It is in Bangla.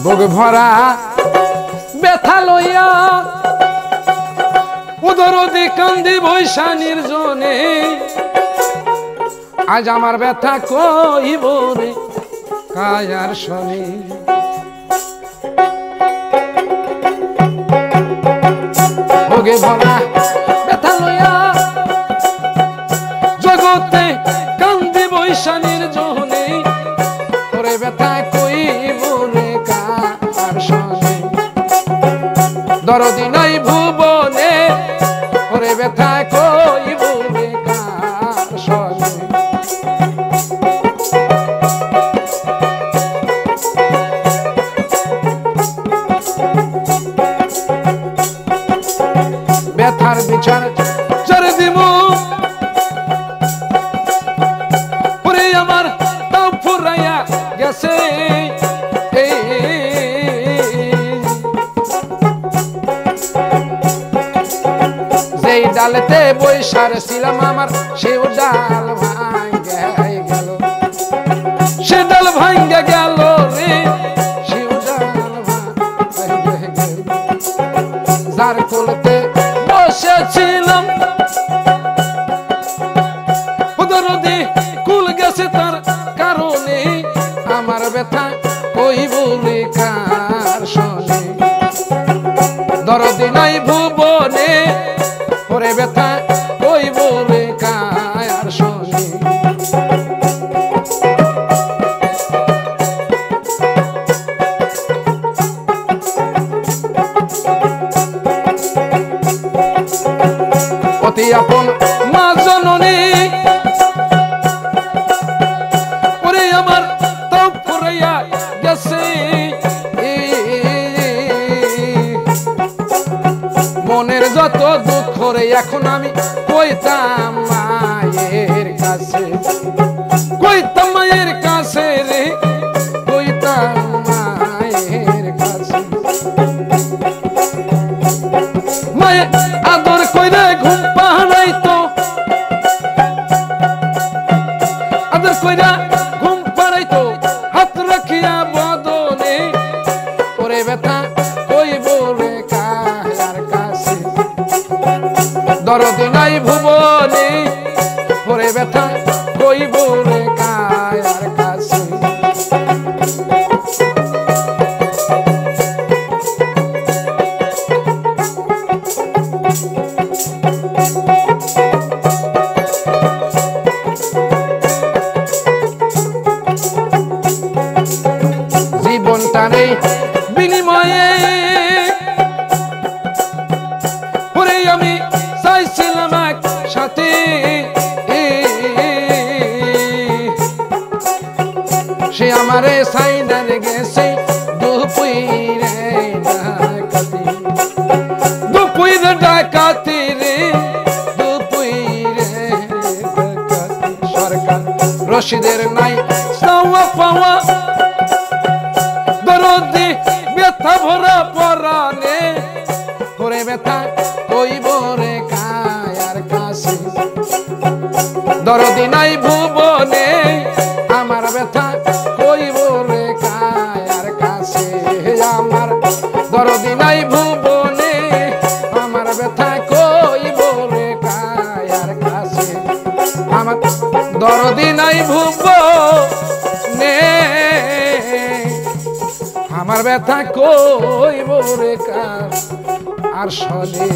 বুক ভরা ব্যথা লইয়া উদরদি কান্দি বৈশা নির্জনে আজ আমার ব্যথা কইব রে কায়ার শনি বুকে ভরা ব্যথা লইয়া জগতে কান্দি বৈশা নির্জনে ওরে ব্যথা কইব রে কায়ার শনি দরদি নাই ভুবনে ওরে ব্যথা কইব রে কার শনি ব্যথার বিচার চরে দিব ওরে আমার তাও ফুরাইয়া গেছে যেই ডালেতে বৈশার ছিলাম আমার সেও ডাল ভাঙ্গে গেল সে ডাল ভাঙ্গে গেল রে সেও ডাল ভাঙ্গে গেল যার কোলতে বসেছিলাম দরদি কুল গেছে তার কারণে আমার ব্যথা কইব রে কার শনি দরদি নাই ভুবনে ওরে ব্যথা কইব রে কার শনি অতি আপন মা জননী ওরে আমার তাও ফুরাইয়া গেছে মনের যত দুঃখ রে এখন আমি কইতাম মায়ের কাছে কইতাম মায়ের কাছে রে কইতাম মায়ের কাছে মায়ের আদর কইরে ঘুম পাহাড়াইতো আদর কইরা ঘুম পাড়াইতো হাত রাখিয়া বদনে ওরে ব্যথা কইব রে কার কাছে দরদি নাই ভুবনে ওরে ব্যথা কইব রে কার কাছে জীবনটারে বিনিময়ে ওরে আমি চাইছিলাম এক সাথে সে আমারে সাইডার গেছে দুপুইরে ডাকাতি রে দুপুইরে ডাকাতি সরকার রশিদের নাই চাওয়া পাওয়া দরদি ব্যথা ভরা পরানে করে ব্যথা কইব রে কায়ার কাছে দরদি নাই ভুবনে আমার ব্যথা কইব রে কায়ার কাছে আমার দরদি নাই ভুবনে আমার ব্যথা কইব রে কায়ার কাছে আমার দরদি নাই ভুবনে আমার ব্যথা কইব রে কার আর শনি